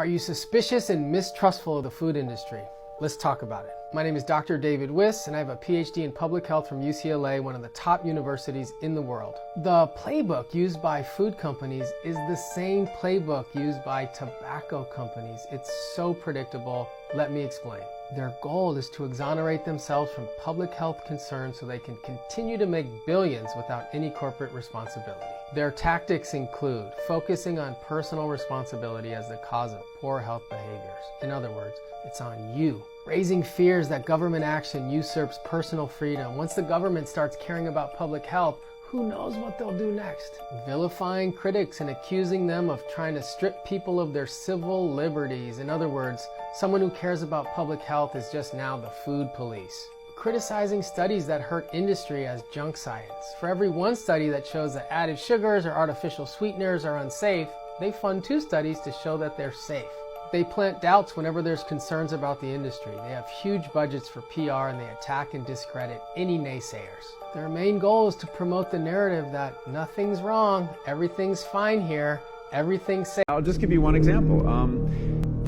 Are you suspicious and mistrustful of the food industry? Let's talk about it. My name is Dr. David Wiss, and I have a PhD in public health from UCLA, one of the top universities in the world. The playbook used by food companies is the same playbook used by tobacco companies. It's so predictable. Let me explain. Their goal is to exonerate themselves from public health concerns so they can continue to make billions without any corporate responsibility. Their tactics include focusing on personal responsibility as the cause of poor health behaviors. In other words, it's on you. Raising fears that government action usurps personal freedom. Once the government starts caring about public health, who knows what they'll do next? Vilifying critics and accusing them of trying to strip people of their civil liberties. In other words, someone who cares about public health is just now the food police. Criticizing studies that hurt industry as junk science. For every one study that shows that added sugars or artificial sweeteners are unsafe, they fund 2 studies to show that they're safe. They plant doubts whenever there's concerns about the industry. They have huge budgets for PR and they attack and discredit any naysayers. Their main goal is to promote the narrative that nothing's wrong, everything's fine here, everything's safe. I'll just give you one example.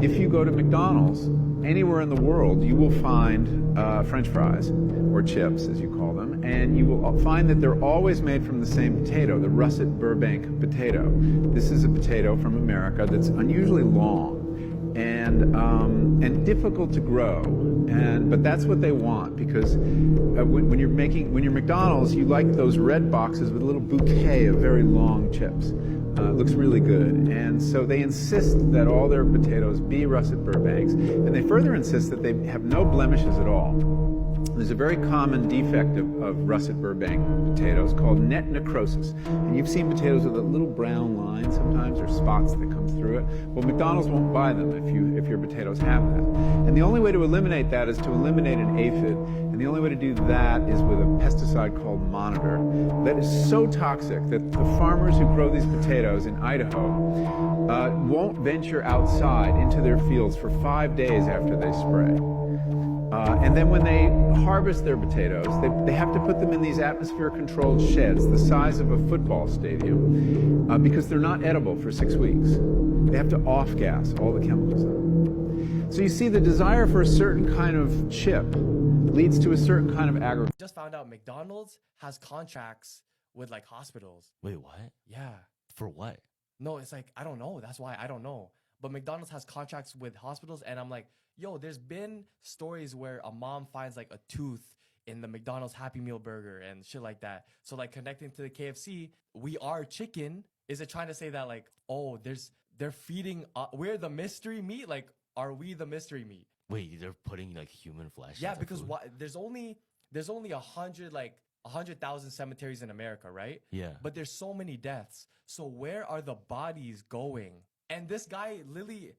If you go to McDonald's, anywhere in the world, you will find French fries, or chips as you call them, and you will find that they're always made from the same potato, the russet Burbank potato. This is a potato from America that's unusually long and difficult to grow, but that's what they want, because when you're McDonald's, you like those red boxes with a little bouquet of very long chips. It looks really good, and so they insist that all their potatoes be russet Burbanks, and they further insist that they have no blemishes at all. There's a very common defect of russet Burbank potatoes called net necrosis, and you've seen potatoes with a little brown line sometimes, or spots that come through it. Well, McDonald's won't buy them if your potatoes have that. And the only way to eliminate that is to eliminate an aphid, and the only way to do that is with a pesticide called Monitor that is so toxic that the farmers who grow these potatoes in Idaho won't venture outside into their fields for 5 days after they spray. And then when they harvest their potatoes, they have to put them in these atmosphere-controlled sheds the size of a football stadium because they're not edible for 6 weeks. They have to off-gas all the chemicals in them. So you see, the desire for a certain kind of chip leads to a certain kind of agriculture. Just found out McDonald's has contracts with like hospitals. Wait, what? Yeah. For what? No, it's like, I don't know. That's why I don't know. But McDonald's has contracts with hospitals, and I'm like, yo, there's been stories where a mom finds like a tooth in the McDonald's Happy Meal burger and shit like that. So like connecting to the KFC, we are chicken. Is it trying to say that like, oh, they're feeding, we're the mystery meat? Like, are we the mystery meat? Wait, they're putting like human flesh? Yeah, because there's only 100,000 cemeteries in America, right? Yeah. But there's so many deaths. So where are the bodies going? And this guy literally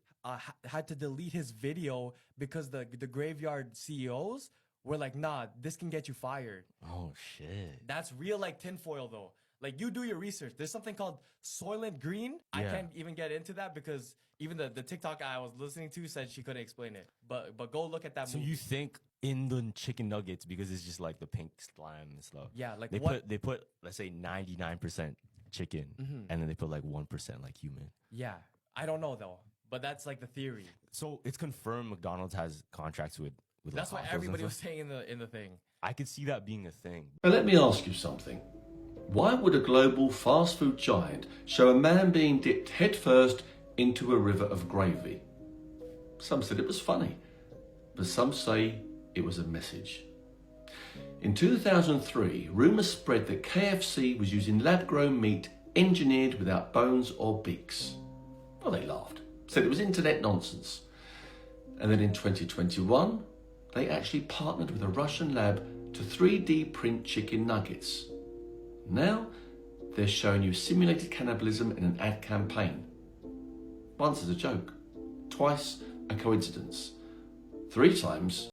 had to delete his video because the graveyard CEOs were like, nah, this can get you fired. Oh, shit. That's real like tinfoil though. Like, you do your research. There's something called Soylent Green. Yeah. I can't even get into that because even the TikTok I was listening to said she couldn't explain it. But go look at that movie. So you think in the chicken nuggets, because it's just like the pink slime and stuff. Yeah, like they put let's say 99% chicken, and then they put like 1% like human. Yeah. I don't know though. But that's like the theory. So it's confirmed McDonald's has contracts with that's like what everybody was saying in the thing. I could see that being a thing. Now let me ask you something. Why would a global fast food giant show a man being dipped headfirst into a river of gravy? Some said it was funny, but some say it was a message. In 2003, rumours spread that KFC was using lab-grown meat engineered without bones or beaks. Well, they laughed, said it was internet nonsense. And then in 2021, they actually partnered with a Russian lab to 3D print chicken nuggets. Now, they're showing you simulated cannibalism in an ad campaign. Once as a joke, twice a coincidence, 3 times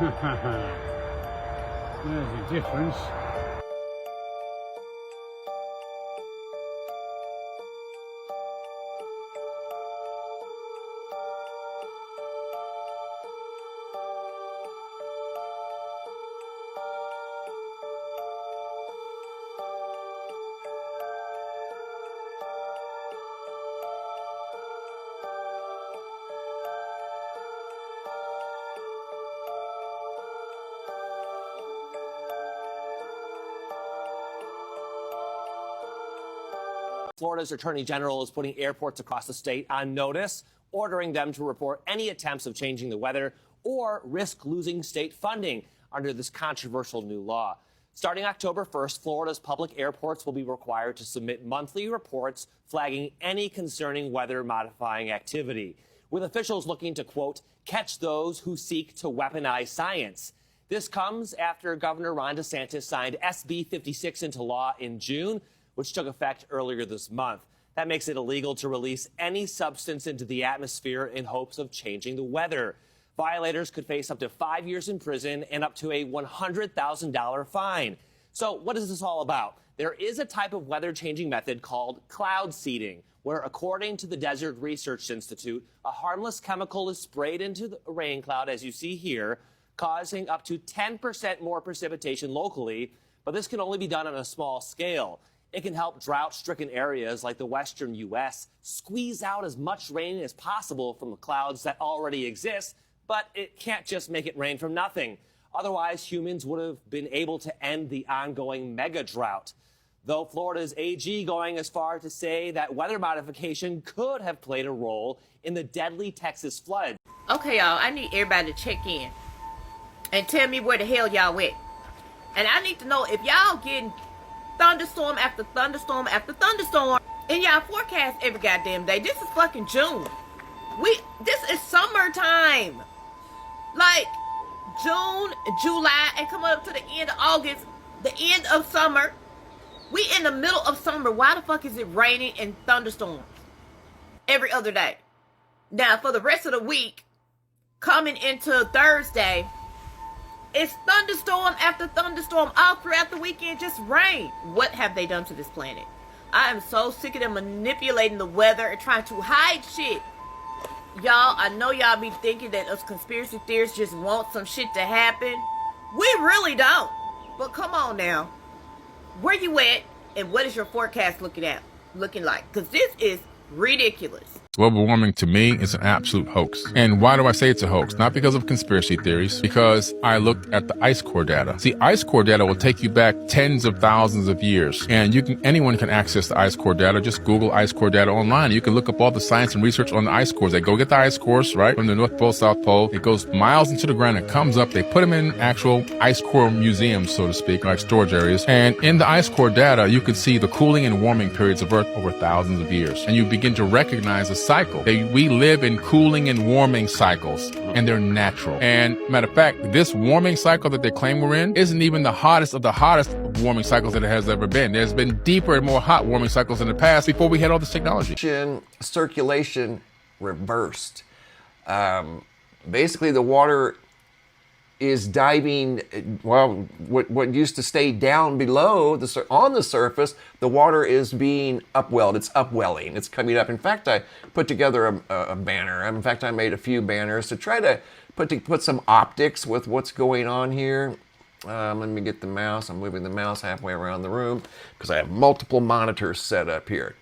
There's a difference. Florida's Attorney General is putting airports across the state on notice, ordering them to report any attempts of changing the weather or risk losing state funding under this controversial new law. Starting October 1st, Florida's public airports will be required to submit monthly reports flagging any concerning weather-modifying activity, with officials looking to, quote, catch those who seek to weaponize science. This comes after Governor Ron DeSantis signed SB 56 into law in June, which took effect earlier this month. That makes it illegal to release any substance into the atmosphere in hopes of changing the weather. Violators could face up to 5 years in prison and up to a $100,000 fine. So what is this all about? There is a type of weather-changing method called cloud seeding, where, according to the Desert Research Institute, a harmless chemical is sprayed into the rain cloud, as you see here, causing up to 10% more precipitation locally, but this can only be done on a small scale. It can help drought-stricken areas like the western U.S. squeeze out as much rain as possible from the clouds that already exist, but it can't just make it rain from nothing. Otherwise, humans would have been able to end the ongoing mega drought. Though Florida's AG going as far to say that weather modification could have played a role in the deadly Texas flood. Okay, y'all, I need everybody to check in and tell me where the hell y'all went. And I need to know if y'all getting thunderstorm after thunderstorm after thunderstorm in y'all forecast every goddamn day. This is fucking June. This is summertime. Like June, July, and coming up to the end of August, the end of summer. We in the middle of summer. Why the fuck is it raining and thunderstorms every other day? Now, for the rest of the week, coming into Thursday, it's thunderstorm after thunderstorm all throughout the weekend, just rain. What have they done to this planet? I am so sick of them manipulating the weather and trying to hide shit. Y'all, I know y'all be thinking that us conspiracy theorists just want some shit to happen. We really don't. But come on now. Where you at and what is your forecast looking like? Because this is ridiculous. Global warming, to me, is an absolute hoax. And why do I say it's a hoax? Not because of conspiracy theories, because I looked at the ice core data. See, ice core data will take you back tens of thousands of years. And anyone can access the ice core data. Just Google ice core data online. You can look up all the science and research on the ice cores. They go get the ice cores, right, from the North Pole, South Pole. It goes miles into the ground and comes up. They put them in actual ice core museums, so to speak, like storage areas. And in the ice core data, you can see the cooling and warming periods of Earth over thousands of years. And you begin to recognize a cycle. We live in cooling and warming cycles, and they're natural. And matter of fact, this warming cycle that they claim we're in isn't even the hottest of the hottest warming cycles that it has ever been. There's been deeper and more hot warming cycles in the past before we had all this technology. Circulation reversed. Basically, the water is diving, well, what used to stay down below, on the surface, the water is being upwelled. It's upwelling. It's coming up. In fact, I put together a banner. In fact, I made a few banners to try to put some optics with what's going on here. Let me get the mouse. I'm moving the mouse halfway around the room because I have multiple monitors set up here.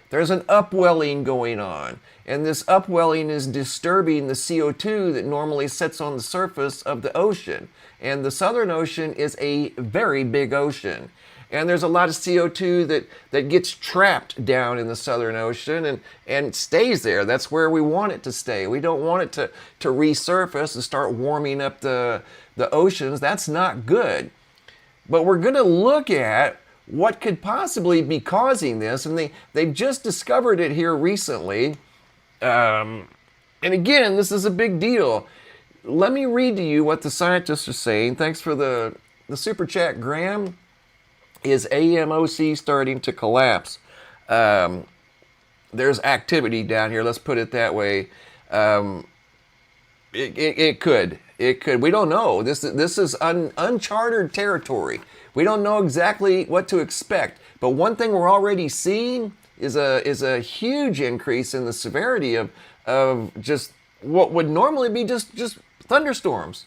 There's an upwelling going on, and this upwelling is disturbing the CO2 that normally sits on the surface of the ocean. And the Southern Ocean is a very big ocean. And there's a lot of CO2 that gets trapped down in the Southern Ocean and stays there. That's where we want it to stay. We don't want it to resurface and start warming up the oceans. That's not good. But we're going to look at what could possibly be causing this, and they've just discovered it here recently. And again, this is a big deal. Let me read to you what the scientists are saying. Thanks for the super chat, Graham. Is AMOC starting to collapse? There's activity down here, let's put it that way. It could. It could. We don't know. This is uncharted territory. We don't know exactly what to expect. But one thing we're already seeing is a huge increase in the severity of just what would normally be just thunderstorms.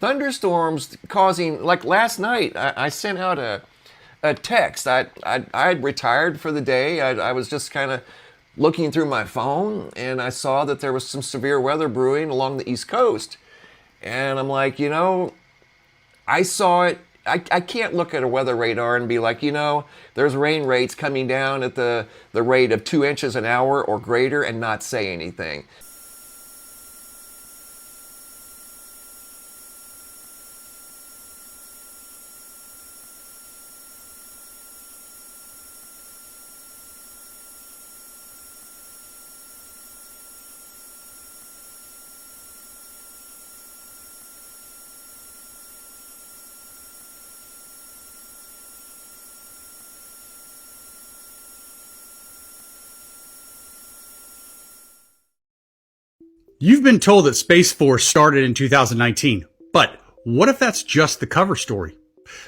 Thunderstorms causing, like last night, I sent out a text. I'd retired for the day. I was just kind of looking through my phone, and I saw that there was some severe weather brewing along the East Coast. And I'm like, I saw it. I can't look at a weather radar and be like, there's rain rates coming down at the rate of 2 inches an hour or greater and not say anything. You've been told that Space Force started in 2019, but what if that's just the cover story?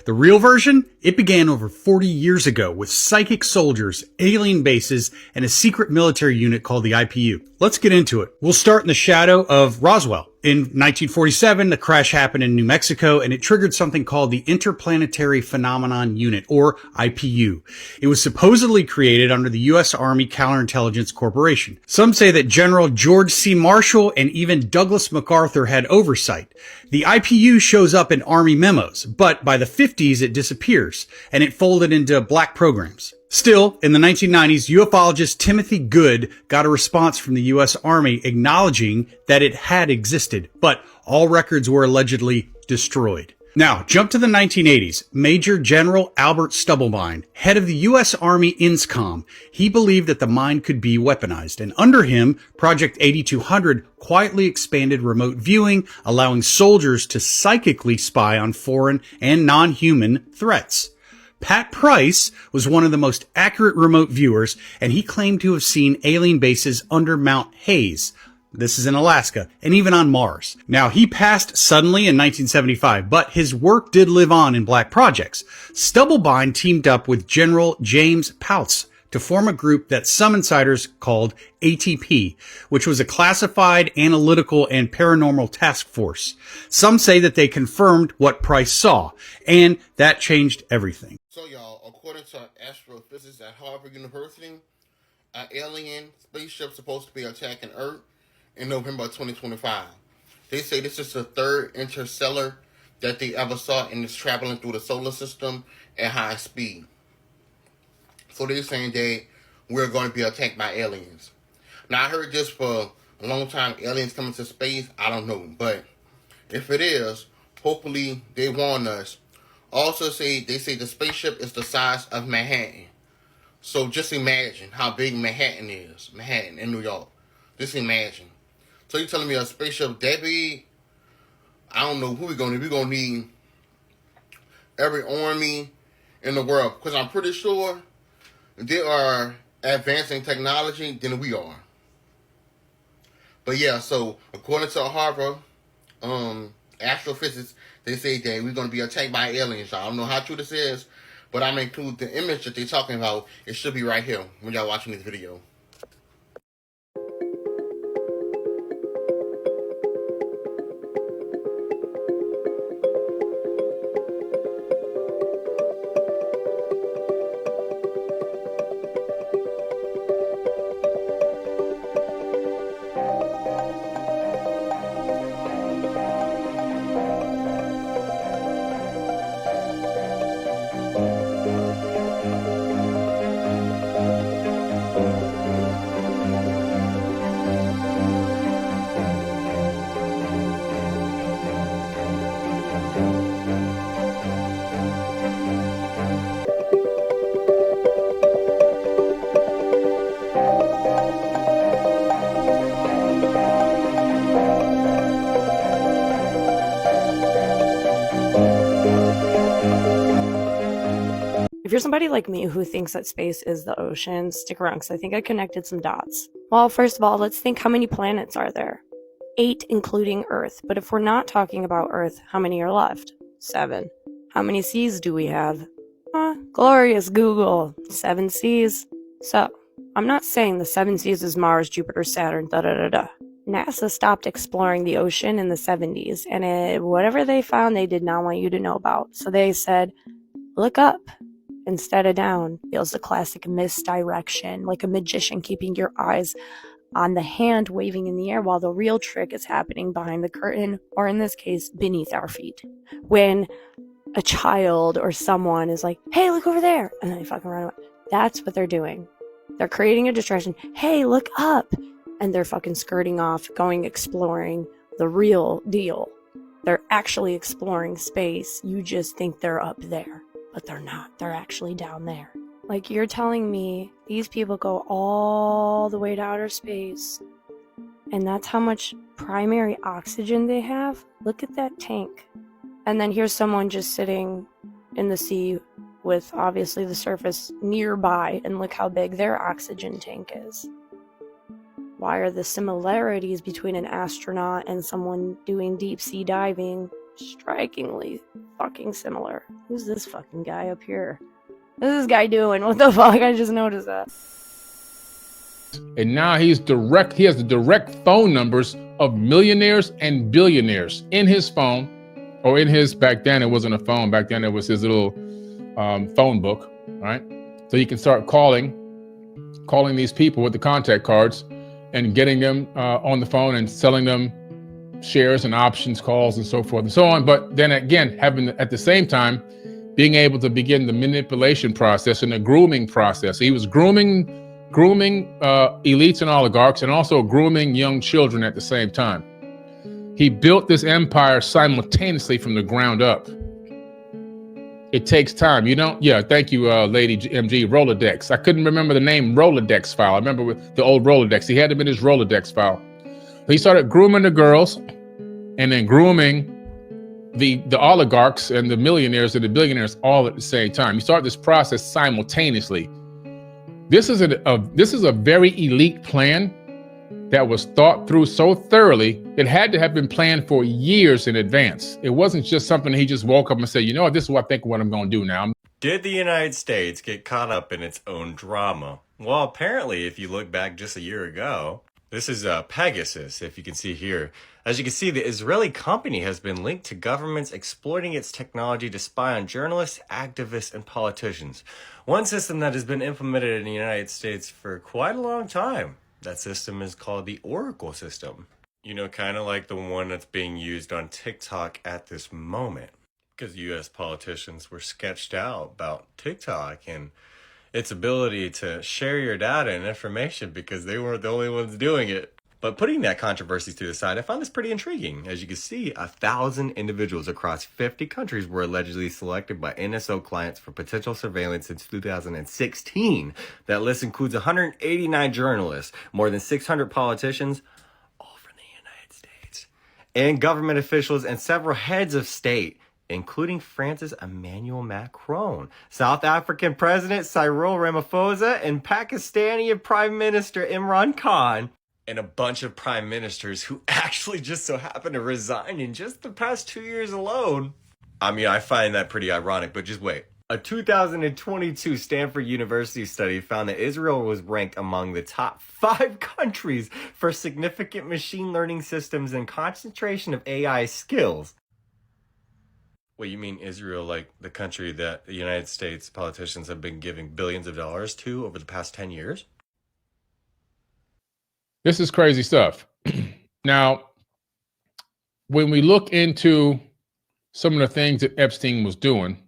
The real version? It began over 40 years ago with psychic soldiers, alien bases, and a secret military unit called the IPU. Let's get into it. We'll start in the shadow of Roswell. In 1947, the crash happened in New Mexico, and it triggered something called the Interplanetary Phenomenon Unit, or IPU. It was supposedly created under the U.S. Army Counterintelligence Corporation. Some say that General George C. Marshall and even Douglas MacArthur had oversight. The IPU shows up in Army memos, but by the 50s it disappears, and it folded into black programs. Still, in the 1990s, ufologist Timothy Good got a response from the U.S. Army acknowledging that it had existed, but all records were allegedly destroyed. Now, jump to the 1980s. Major General Albert Stubblebine, head of the U.S. Army INSCOM, he believed that the mind could be weaponized, and under him, Project 8200 quietly expanded remote viewing, allowing soldiers to psychically spy on foreign and non-human threats. Pat Price was one of the most accurate remote viewers, and he claimed to have seen alien bases under Mount Hayes. This is in Alaska, and even on Mars. Now, he passed suddenly in 1975, but his work did live on in black projects. Stubblebine teamed up with General James Pouts to form a group that some insiders called ATP, which was a classified, analytical, and paranormal task force. Some say that they confirmed what Price saw, and that changed everything. So y'all, according to astrophysicists at Harvard University, an alien spaceship supposed to be attacking Earth in November 2025. They say this is the third interstellar that they ever saw, and it's traveling through the solar system at high speed. So they're saying that we're going to be attacked by aliens. Now, I heard this for a long time, aliens coming to space. I don't know. But if it is, hopefully they warn us. Also, they say the spaceship is the size of Manhattan. So just imagine how big Manhattan is. Manhattan in New York. Just imagine. So you're telling me a spaceship that big? I don't know who we're going to need. We're going to need every army in the world. Because I'm pretty sure they are advancing technology than we are. But yeah, so according to Harvard astrophysics, they say that we're going to be attacked by aliens. I don't know how true this is, but I'm going to include the image that they're talking about. It should be right here when y'all watching this video. If you're somebody like me who thinks that space is the ocean, stick around because I think I connected some dots. Well, first of all, let's think how many planets are there? 8 including Earth. But if we're not talking about Earth, how many are left? 7. How many seas do we have? Glorious Google. 7 seas. So, I'm not saying the 7 seas is Mars, Jupiter, Saturn, da-da-da-da. NASA stopped exploring the ocean in the 70s, and whatever they found, they did not want you to know about. So they said, look up instead of down. Feels the classic misdirection, like a magician keeping your eyes on the hand waving in the air while the real trick is happening behind the curtain, or in this case, beneath our feet. When a child or someone is like, hey, look over there, and they fucking run away. That's what they're doing. They're creating a distraction. Hey, look up. And they're fucking skirting off, going exploring the real deal. They're actually exploring space. You just think they're up there, but they're not. They're actually down there. Like, you're telling me these people go all the way to outer space, and that's how much primary oxygen they have? Look at that tank. And then here's someone just sitting in the sea with obviously the surface nearby, and look how big their oxygen tank is. Why are the similarities between an astronaut and someone doing deep sea diving strikingly fucking similar? Who's this fucking guy up here? What's this guy doing? What the fuck? I just noticed that. And now he has the direct phone numbers of millionaires and billionaires in his phone, or in his, back then it wasn't a phone, back then it was his little phone book, right? So you can start calling these people with the contact cards and getting them on the phone and selling them shares and options, calls, and so forth and so on. But then again, having at the same time being able to begin the manipulation process and the grooming process. He was grooming elites and oligarchs, and also grooming young children at the same time. He built this empire simultaneously from the ground up. It takes time. You don't, yeah, thank you, Lady MG, Rolodex. I couldn't remember the name Rolodex file. I remember with the old Rolodex. He had them in his Rolodex file. He started grooming the girls and then grooming the oligarchs and the millionaires and the billionaires all at the same time. You start this process simultaneously. This is a very elite plan that was thought through so thoroughly. It had to have been planned for years in advance. It wasn't just something he just woke up and said, you know what, this is what I think what I'm going to do now. Did the United States get caught up in its own drama? Well, apparently, if you look back just a year ago, this is Pegasus, if you can see here. As you can see, the Israeli company has been linked to governments exploiting its technology to spy on journalists, activists, and politicians. One system that has been implemented in the United States for quite a long time. That system is called the Oracle system. You know, kind of like the one that's being used on TikTok at this moment. Because US politicians were sketched out about TikTok and its ability to share your data and information because they weren't the only ones doing it. But putting that controversy to the side, I found this pretty intriguing. As you can see, 1,000 individuals across 50 countries were allegedly selected by NSO clients for potential surveillance since 2016. That list includes 189 journalists, more than 600 politicians, all from the United States, and government officials and several heads of state, including France's Emmanuel Macron, South African President Cyril Ramaphosa, and Pakistani Prime Minister Imran Khan. And a bunch of prime ministers who actually just so happen to resign in just the past 2 years alone. I mean, I find that pretty ironic, but just wait. A 2022 Stanford University study found that Israel was ranked among the top 5 countries for significant machine learning systems and concentration of AI skills. Wait, you mean Israel, like the country that the United States politicians have been giving billions of dollars to over the past 10 years? This is crazy stuff. Now, when we look into some of the things that Epstein was doing,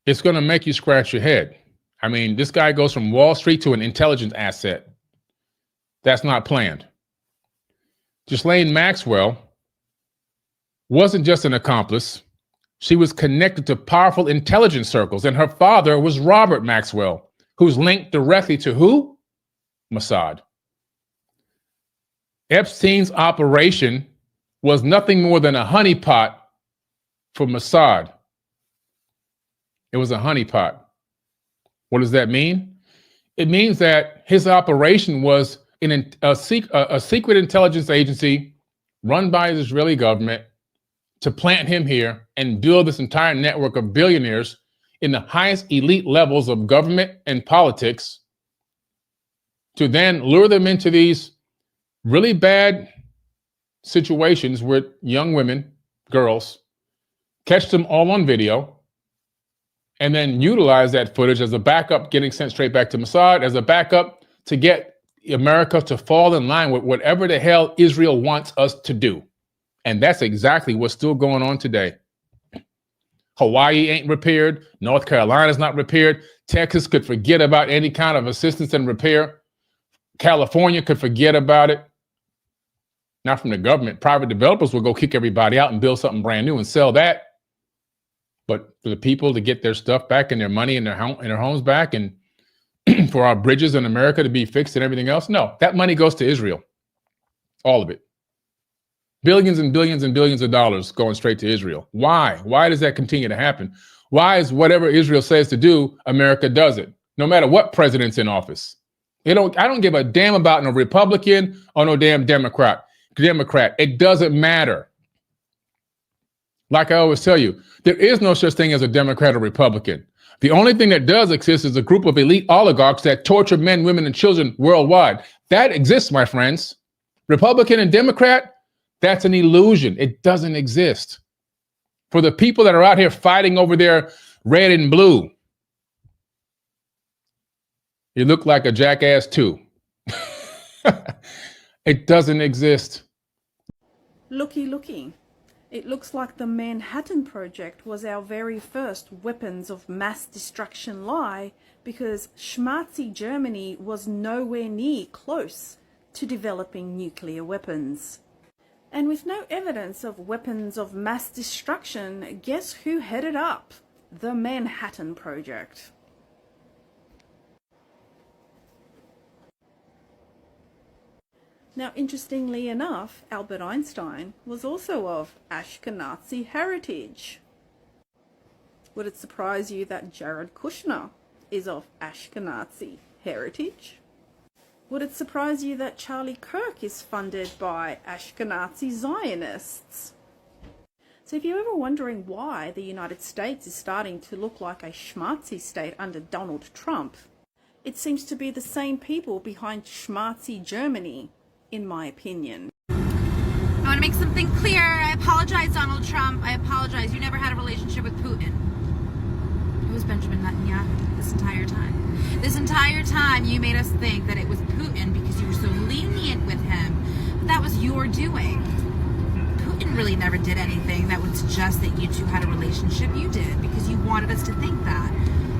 it's going to make you scratch your head. I mean, this guy goes from Wall Street to an intelligence asset. That's not planned. Ghislaine Maxwell wasn't just an accomplice. She was connected to powerful intelligence circles, and her father was Robert Maxwell, who's linked directly to who? Mossad. Epstein's operation was nothing more than a honeypot for Mossad. It was a honeypot. What does that mean? It means that his operation was a secret intelligence agency run by the Israeli government to plant him here and build this entire network of billionaires in the highest elite levels of government and politics to then lure them into these really bad situations with young women, girls, catch them all on video, and then utilize that footage as a backup, getting sent straight back to Mossad, as a backup to get America to fall in line with whatever the hell Israel wants us to do. And that's exactly what's still going on today. Hawaii ain't repaired. North Carolina's not repaired. Texas could forget about any kind of assistance and repair. California could forget about it. Not from the government. Private developers will go kick everybody out and build something brand new and sell that. But for the people to get their stuff back and their money and their homes back, and for our bridges in America to be fixed and everything else, no, that money goes to Israel. All of it. Billions and billions and billions of dollars going straight to Israel. Why? Why does that continue to happen? Why is whatever Israel says to do, America does it? No matter what president's in office. I don't give a damn about no Republican or no damn Democrat. It doesn't matter. Like I always tell you, there is no such thing as a Democrat or Republican. The only thing that does exist is a group of elite oligarchs that torture men, women, and children worldwide. That exists, my friends. Republican and Democrat, that's an illusion. It doesn't exist. For the people that are out here fighting over their red and blue, you look like a jackass too. It doesn't exist. Looky. It looks like the Manhattan Project was our very first weapons of mass destruction lie, because schmartzy Germany was nowhere near close to developing nuclear weapons. And with no evidence of weapons of mass destruction, guess who headed up the Manhattan Project? Now, interestingly enough, Albert Einstein was also of Ashkenazi heritage. Would it surprise you that Jared Kushner is of Ashkenazi heritage? Would it surprise you that Charlie Kirk is funded by Ashkenazi Zionists? So if you're ever wondering why the United States is starting to look like a schmartzy state under Donald Trump, it seems to be the same people behind schmartzy Germany, in my opinion. I want to make something clear. I apologize, Donald Trump. I apologize. You never had a relationship with Putin. It was Benjamin Netanyahu this entire time. This entire time you made us think that it was Putin because you were so lenient with him. But that was your doing. Putin really never did anything that would suggest that you two had a relationship. You did, because you wanted us to think that.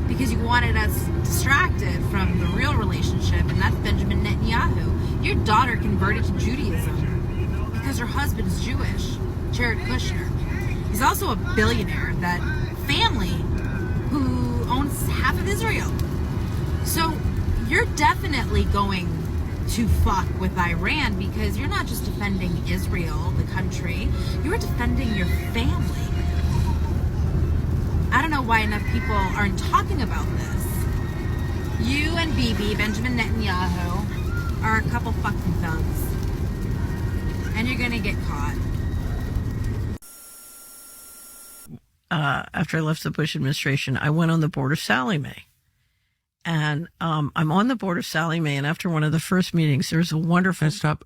Because you wanted us distracted from the real relationship, and that's Benjamin Netanyahu. Your daughter converted to Judaism because her husband is Jewish, Jared Kushner. He's also a billionaire, that family who owns half of Israel. So you're definitely going to fuck with Iran, because you're not just defending Israel, the country, you're defending your family. I don't know why enough people aren't talking about this. You and Bibi, Benjamin Netanyahu, are a couple fucking thugs. And you're gonna get caught. After I left the Bush administration, I went on the board of Sallie Mae. And I'm on the board of Sallie Mae, and after one of the first meetings, there's a wonderful... Stop.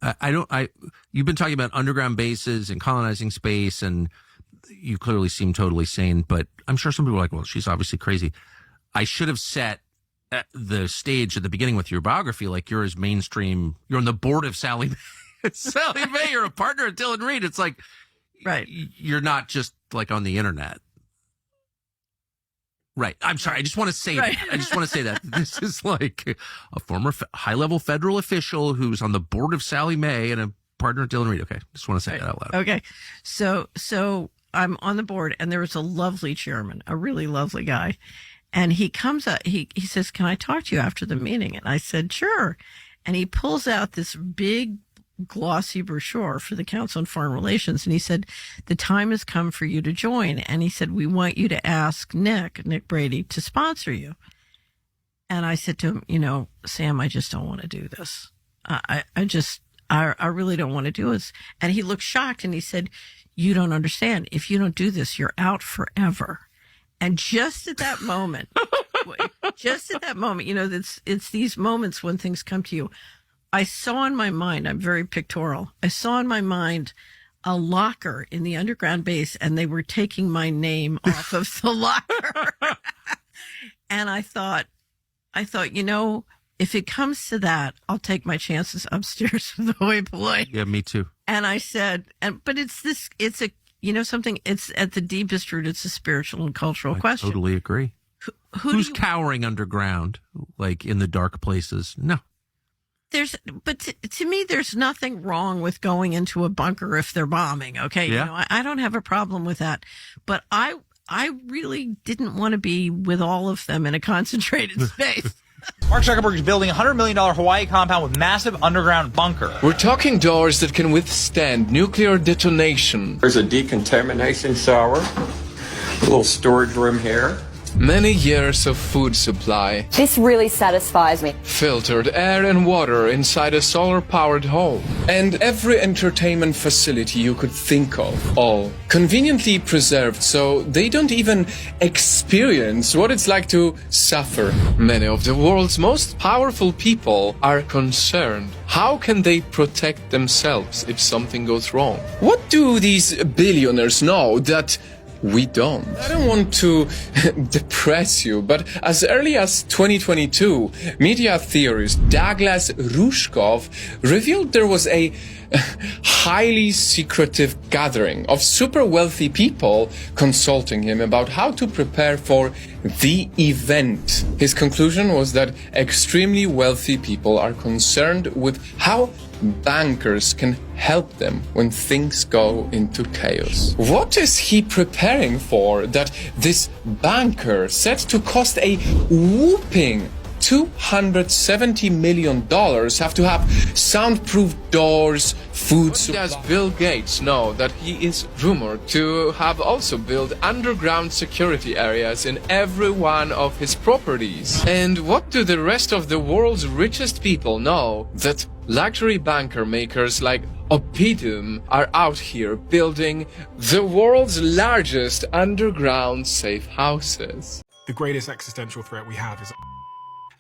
You've been talking about underground bases and colonizing space, and you clearly seem totally sane, but I'm sure some people are like, well, she's obviously crazy. I should have set the stage at the beginning with your biography, like you're as mainstream. You're on the board of Sallie Mae. Sallie Mae, you're a partner at Dylan Reed. It's like, right. You're not just like on the internet. Right. I'm sorry. I just want to say that. I just want to say that this is like a former high-level federal official who's on the board of Sallie Mae and a partner at Dylan Reed. Okay. Just want to say that out loud. Okay. So I'm on the board, and there was a lovely chairman, a really lovely guy. And he comes up, he says, "Can I talk to you after the meeting?" And I said, "Sure." And he pulls out this big glossy brochure for the Council on Foreign Relations. And he said, "The time has come for you to join." And he said, "We want you to ask Nick Brady, to sponsor you." And I said to him, "Sam, I just don't want to do this. I really don't want to do this. And he looked shocked and he said, you don't understand. If you don't do this, you're out forever. And just at that moment, it's these moments when things come to you. I saw in my mind, I'm very pictorial, I saw in my mind a locker in the underground base, and they were taking my name off of the locker. And I thought, if it comes to that, I'll take my chances upstairs with the hoi polloi. Yeah, me too. And I said, but it's at the deepest root, it's a spiritual and cultural question. I totally agree. Who's cowering underground, like in the dark places? No. To me, there's nothing wrong with going into a bunker if they're bombing. Okay. Yeah. I don't have a problem with that, but I really didn't want to be with all of them in a concentrated space. Mark Zuckerberg is building a $100 million Hawaii compound with massive underground bunker. We're talking doors that can withstand nuclear detonation. There's a decontamination shower, a little storage room here. Many years of food supply. This really satisfies me. Filtered air and water inside a solar-powered home. And every entertainment facility you could think of. All conveniently preserved so they don't even experience what it's like to suffer. Many of the world's most powerful people are concerned. How can they protect themselves if something goes wrong? What do these billionaires know that we don't? I don't want to depress you, but as early as 2022, media theorist Douglas Rushkoff revealed there was a highly secretive gathering of super wealthy people consulting him about how to prepare for the event. His conclusion was that extremely wealthy people are concerned with how bankers can help them when things go into chaos. What is he preparing for that this banker set to cost a whopping $270 million have to have soundproof doors, food supply? Does Bill Gates know that he is rumored to have also built underground security areas in every one of his properties? And what do the rest of the world's richest people know? That luxury banker makers like Opidum are out here building the world's largest underground safe houses. The greatest existential threat we have is,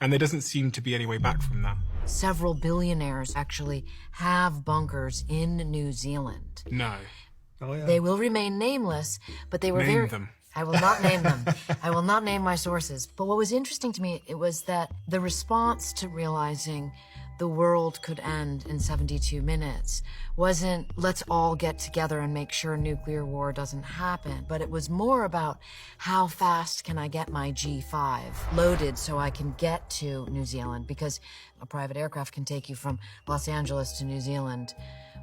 and there doesn't seem to be any way back from that. Several billionaires actually have bunkers in New Zealand. No. Oh, yeah. They will remain nameless, but they were Name them. I will not name them. I will not name my sources. But what was interesting to me, it was that the response to realizing the world could end in 72 minutes wasn't, let's all get together and make sure nuclear war doesn't happen, but it was more about how fast can I get my G5 loaded so I can get to New Zealand, because a private aircraft can take you from Los Angeles to New Zealand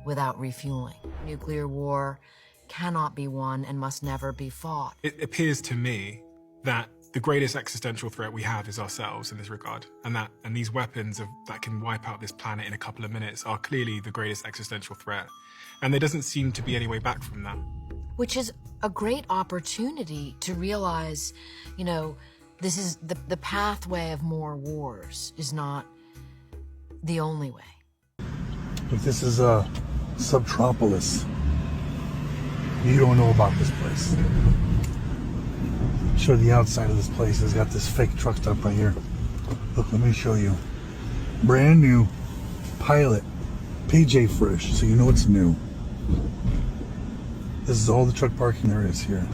without refueling. Nuclear war cannot be won and must never be fought. It appears to me that the greatest existential threat we have is ourselves in this regard, and these weapons that can wipe out this planet in a couple of minutes are clearly the greatest existential threat, and there doesn't seem to be any way back from that. Which is a great opportunity to realize, this is the pathway of more wars is not the only way. But this is Subtropolis. You don't know about this place. Show the outside of this place. It's got this fake truck stop right here. Look, let me show you. Brand new Pilot PJ Fresh, so you know it's new. This is all the truck parking there is here.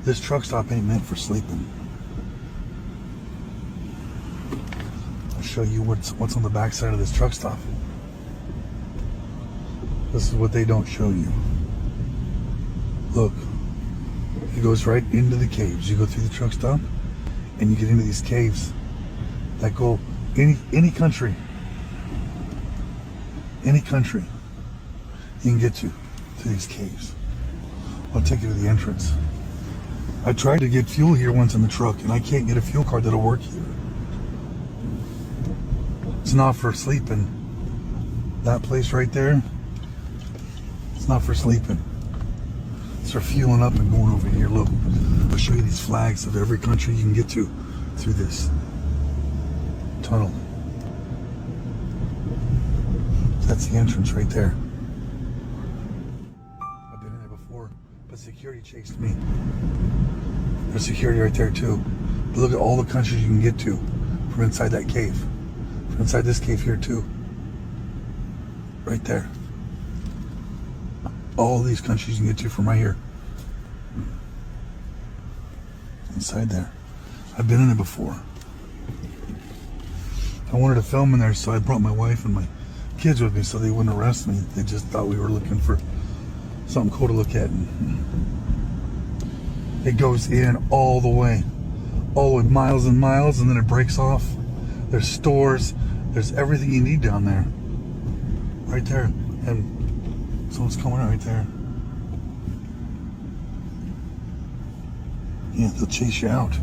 This truck stop ain't meant for sleeping. I'll show you what's on the back side of this truck stop. This is what they don't show you. Look. It goes right into the caves. You go through the truck stop and you get into these caves that go any country you can get to these caves. I'll take you to the entrance. I tried to get fuel here once in the truck and I can't get a fuel card that'll work here. It's not for sleeping. That place right there, it's not for sleeping. Start fueling up and going over here. Look, I'll show you these flags of every country you can get to through this tunnel. That's the entrance right there. I've been in there before, but security chased me. There's security right there too. But look at all the countries you can get to from inside that cave. From inside this cave here too. Right there. All these countries you can get to from right here. Inside there. I've been in it before. I wanted to film in there, so I brought my wife and my kids with me so they wouldn't arrest me. They just thought we were looking for something cool to look at. And it goes in all the way miles and miles, and then it breaks off. There's stores, there's everything you need down there. Right there. And someone's coming right there. Yeah, they'll chase you out.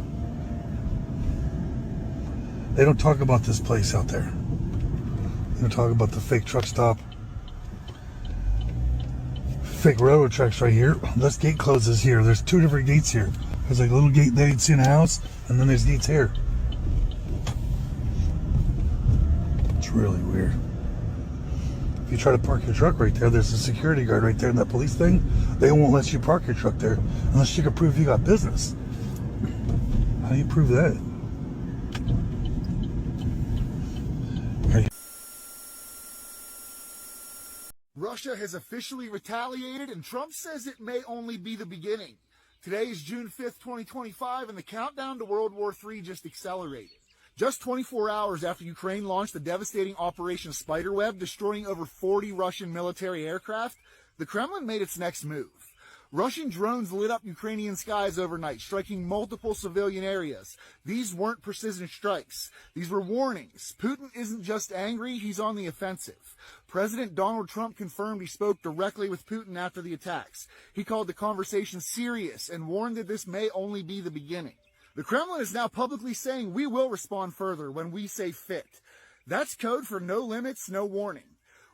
They don't talk about this place out there. They don't talk about the fake truck stop. Fake railroad tracks right here. This gate closes here. There's two different gates here. There's like a little gate there you'd see in a house, and then there's gates here. It's really weird. If you try to park your truck right there, there's a security guard right there in that police thing. They won't let you park your truck there unless you can prove you got business. How do you prove that? Russia has officially retaliated, and Trump says it may only be the beginning. Today is June 5th, 2025, and the countdown to World War III just accelerated. Just 24 hours after Ukraine launched the devastating Operation Spiderweb, destroying over 40 Russian military aircraft, the Kremlin made its next move. Russian drones lit up Ukrainian skies overnight, striking multiple civilian areas. These weren't precision strikes. These were warnings. Putin isn't just angry, he's on the offensive. President Donald Trump confirmed he spoke directly with Putin after the attacks. He called the conversation serious and warned that this may only be the beginning. The Kremlin is now publicly saying we will respond further when we say fit. That's code for no limits, no warning.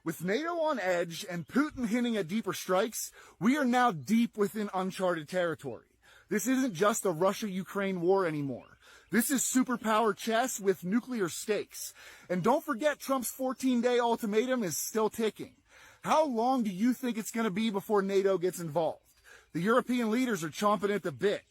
With NATO on edge and Putin hinting at deeper strikes, we are now deep within uncharted territory. This isn't just a Russia-Ukraine war anymore. This is superpower chess with nuclear stakes. And don't forget, Trump's 14-day ultimatum is still ticking. How long do you think it's going to be before NATO gets involved? The European leaders are chomping at the bit.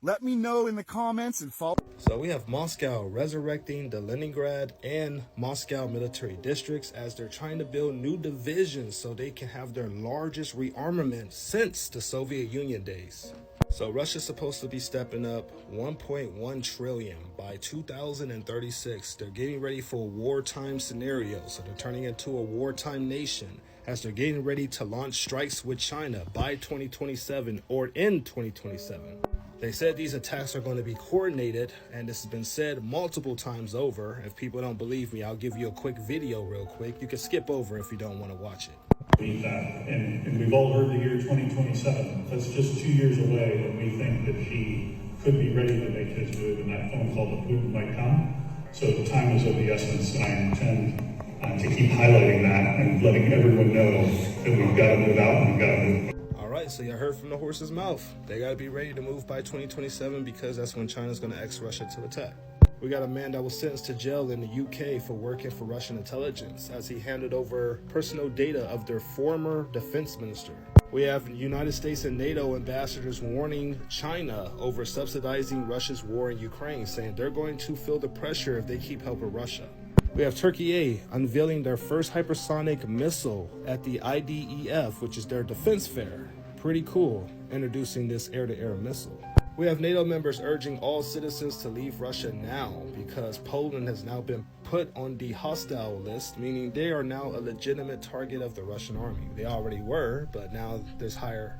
Let me know in the comments and follow. So we have Moscow resurrecting the Leningrad and Moscow military districts as they're trying to build new divisions so they can have their largest rearmament since the Soviet Union days. So Russia's supposed to be stepping up 1.1 trillion by 2036. They're getting ready for a wartime scenario, so they're turning into a wartime nation as they're getting ready to launch strikes with China by 2027 or in 2027. They said these attacks are going to be coordinated, and this has been said multiple times over. If people don't believe me, I'll give you a quick video real quick. You can skip over if you don't want to watch it. And we've all heard the year 2027. That's just 2 years away, and we think that he could be ready to make his move, and that phone call to Putin might come. So the time is of the essence, and I intend to keep highlighting that and letting everyone know that we've got to move out and we've got to move. Alright, so you heard from the horse's mouth. They gotta be ready to move by 2027 because that's when China's gonna ex Russia to attack. We got a man that was sentenced to jail in the UK for working for Russian intelligence as he handed over personal data of their former defense minister. We have United States and NATO ambassadors warning China over subsidizing Russia's war in Ukraine, saying they're going to feel the pressure if they keep helping Russia. We have Turkey unveiling their first hypersonic missile at the IDEF, which is their defense fair. Pretty cool, introducing this air-to-air missile. We have NATO members urging all citizens to leave Russia now because Poland has now been put on the hostile list, meaning they are now a legitimate target of the Russian army. They already were, but now there's higher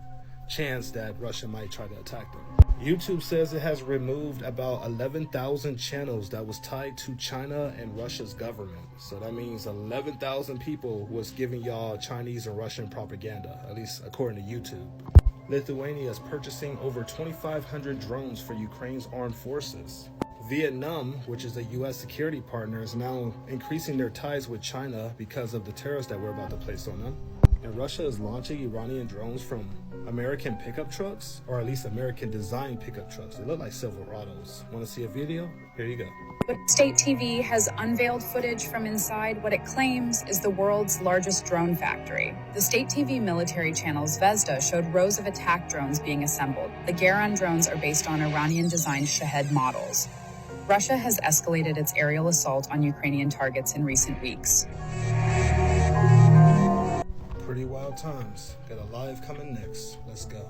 chance that Russia might try to attack them. YouTube says it has removed about 11,000 channels that was tied to China and Russia's government. So that means 11,000 people was giving y'all Chinese and Russian propaganda, at least according to YouTube. Lithuania is purchasing over 2,500 drones for Ukraine's armed forces. Vietnam, which is a U.S. security partner, is now increasing their ties with China because of the tariffs that we're about to place on them. And Russia is launching Iranian drones from American pickup trucks, or at least American designed pickup trucks. They look like Silverados. Want to see a video? Here you go. But state TV has unveiled footage from inside what it claims is the world's largest drone factory. The state TV military channel Zvezda showed rows of attack drones being assembled. The Garan drones are based on Iranian-designed Shahed models. Russia has escalated its aerial assault on Ukrainian targets in recent weeks. Pretty wild times. Got a live coming next. Let's go.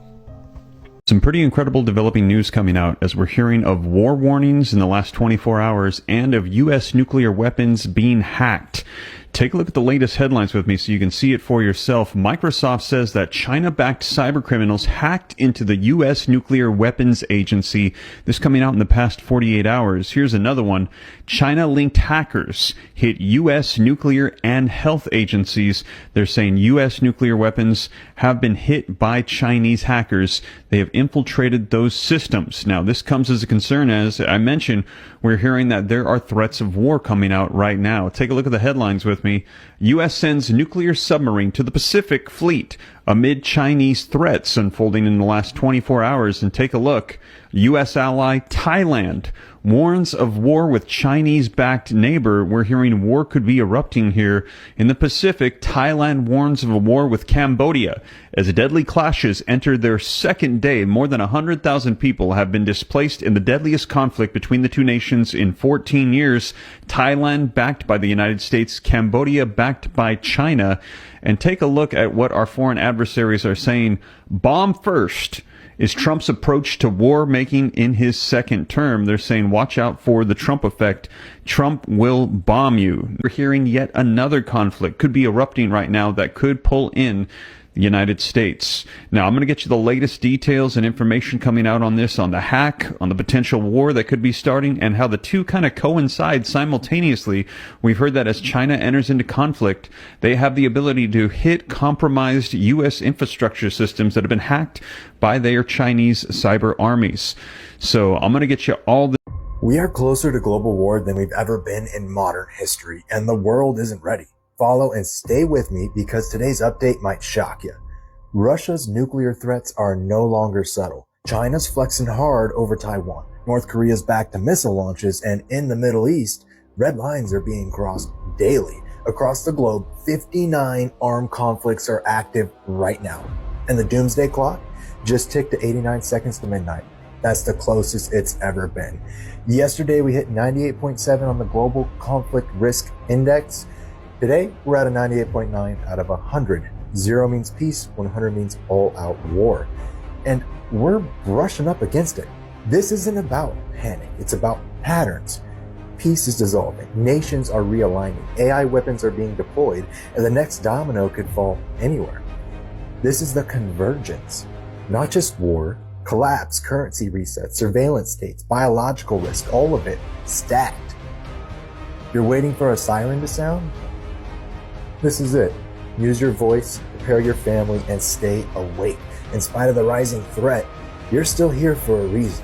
Some pretty incredible developing news coming out as we're hearing of war warnings in the last 24 hours and of U.S. nuclear weapons being hacked. Take a look at the latest headlines with me so you can see it for yourself. Microsoft says that China-backed cybercriminals hacked into the U.S. Nuclear Weapons Agency. This coming out in the past 48 hours. Here's another one. China-linked hackers hit U.S. nuclear and health agencies. They're saying U.S. nuclear weapons have been hit by Chinese hackers. They have infiltrated those systems. Now, this comes as a concern. As I mentioned, we're hearing that there are threats of war coming out right now. Take a look at the headlines with me. U.S. sends nuclear submarine to the Pacific Fleet amid Chinese threats unfolding in the last 24 hours. And take a look. U.S. ally Thailand warns of war with Chinese-backed neighbor. We're hearing war could be erupting here in the Pacific. Thailand warns of a war with Cambodia as deadly clashes enter their second day. More than 100,000 people have been displaced in the deadliest conflict between the two nations in 14 years. Thailand backed by the United States, Cambodia backed by China. And take a look at what our foreign adversaries are saying. Bomb first is Trump's approach to war making in his second term. They're saying, watch out for the Trump effect. Trump will bomb you. We're hearing yet another conflict could be erupting right now that could pull in the United States. Now, I'm going to get you the latest details and information coming out on this, on the hack, on the potential war that could be starting, and how the two kind of coincide simultaneously. We've heard that as China enters into conflict, they have the ability to hit compromised U.S. infrastructure systems that have been hacked by their Chinese cyber armies. So I'm going to get you all the... We are closer to global war than we've ever been in modern history, and the world isn't ready. Follow and stay with me because today's update might shock you. Russia's nuclear threats are no longer subtle. China's flexing hard over Taiwan. North Korea's back to missile launches, and in the Middle East, red lines are being crossed daily. Across the globe, 59 armed conflicts are active right now. And the doomsday clock just ticked to 89 seconds to midnight. That's the closest it's ever been. Yesterday, we hit 98.7 on the Global Conflict Risk Index. Today, we're at a 98.9 out of 100. 0 means peace, 100 means all-out war. And we're brushing up against it. This isn't about panic. It's about patterns. Peace is dissolving. Nations are realigning. AI weapons are being deployed, and the next domino could fall anywhere. This is the convergence. Not just war, collapse, currency resets, surveillance states, biological risk, all of it stacked. You're waiting for a siren to sound? This is it. Use your voice, prepare your family, and stay awake. In spite of the rising threat, you're still here for a reason.